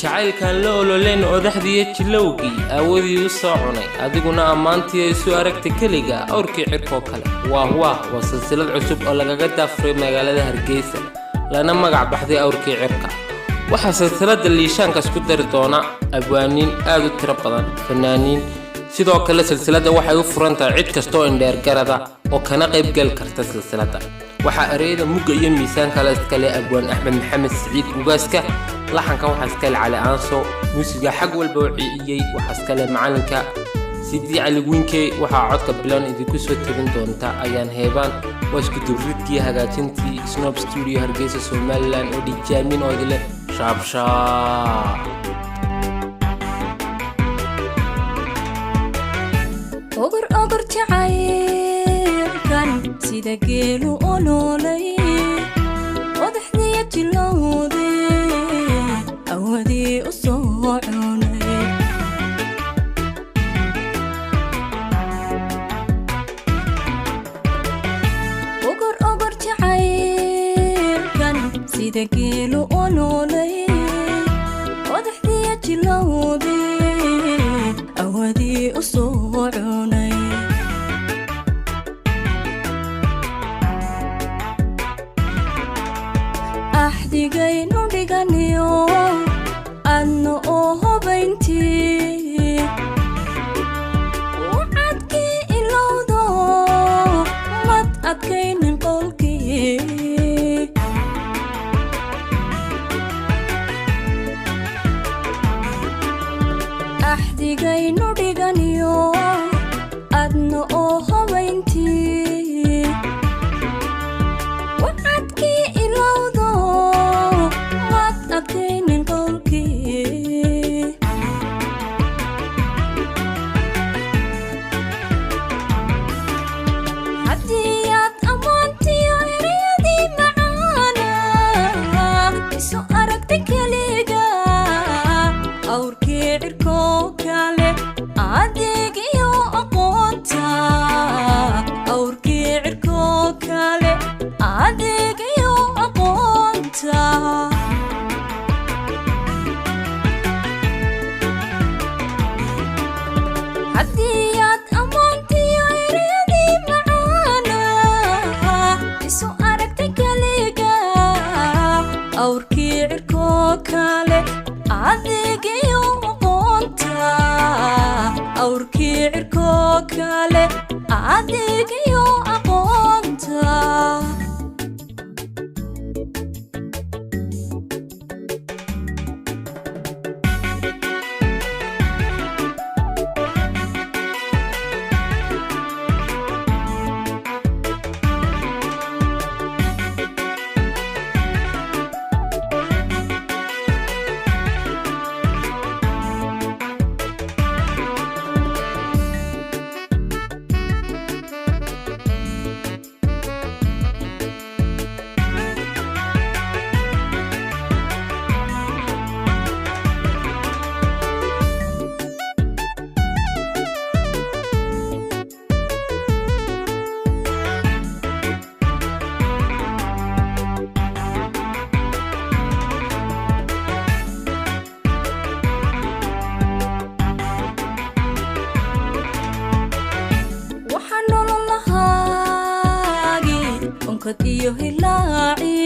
jacaylkan la ololeen odaxdiya jilowgi awoodii u soo cunay adiguna ammaantii ay soo aragtay kaliga awrkii cirko kale waa silsilad cusub oo lagaga daafuray magaalada Hargeysa lana magac baxday awrkii cirka waxa silsilada liishaanka isku dari doona abwaaniin aad u tiro badan fanaaniin sidoo kale silsilada waxay u furantahay cid kasto oo indheer garada oo kana qayb gal karta silsilada waxa areeyada mugga iyo miisaanka la iskale abwaan Axmed Maxamed Saciid Ugaaska laxanka waxa iskale Cali Aanso muusiga xaq walba waciyay waxa iskale macalinka Sidi Ali Winke waxa codka bilan idinku soo tabin doonta ayaan heebaan waa isku dubridkii hagaajintii Snob Studio Hargeysa Somaliland oo dijaamin oo idile shaabshaa ogur jacaylkan sida geelu ololay odaxdiya jilowde awadii u soo cunay ogur jacaylkan sida geelu ololay odaxdiya jilowde awadii u soo cunay ahdigaynu dhiganiyo adna oo hubayntii wacadkii ilowdo mad adkaynin qolkii ahdigaynu dhiganiyo adna oo hubayntii wacadkii ilowdo mad adkaynin qolkii haddiyaad ammaantiyo ereyadii macaana isu aragtay keliga awrkii cirko kale adeeg iyo aqoonta awrkii cirko kale adeeg iyo aqoonta haddiyaad ammaantiyo ereyadii macaana isu aragtay keliga awrkii cirko kale adeeg iyo aqoonta awrkii cirko kale adeeg iyo aqoonta iyo hilaaci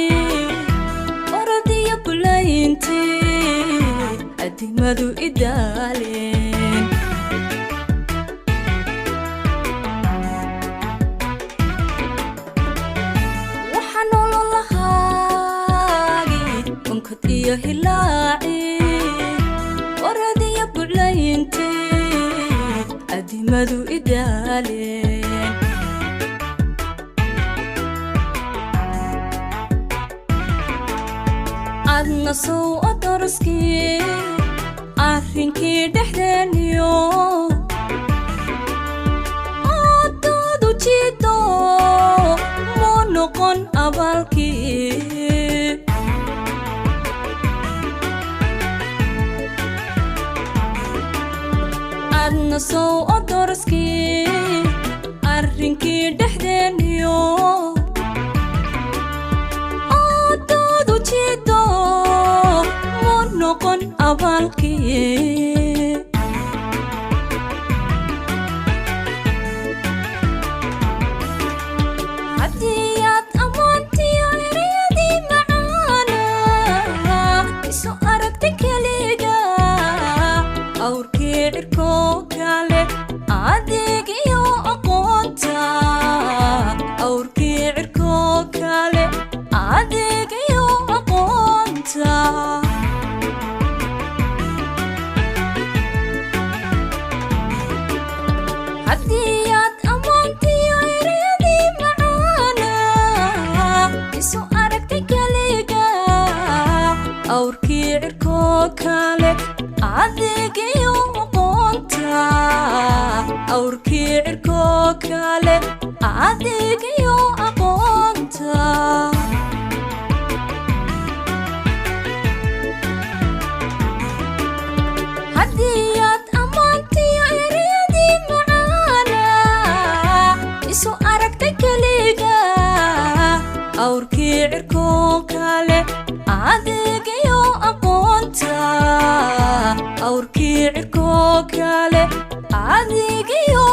oradiya bulaynti adimadu idaaleen waxa nololahaagi onkod iyo hilaaci oradiya bulaynti adimadu idaaleen adna soo odorskii arrinkii dhexdeeniyo oodoodu jido moo noqon abaalkii adna soo odorskii arrinkii dhexdeeniyo oodoodu jido moo noqon abaalkii hadiyaad ammaantiyo ereyadii macaana isu aragta keliga awrkii cirkoo kale adeeg iyo aqoonta awrkii cirkoo kale adeeg iyo aqoonta hadiyaad ammaantiyo ereyadii macaana isu aragta keliga awrkii cirkoo kale adeeg iyo aqoonta awrkii cirkoo kale adeeg iyo aqoonta hadiyaad ammaantiyo ereyadii macaana isu aragta keliga awrkii cirkoo kale adeeg iyo aqoonta awrkii cirkoo kale adeeg iyo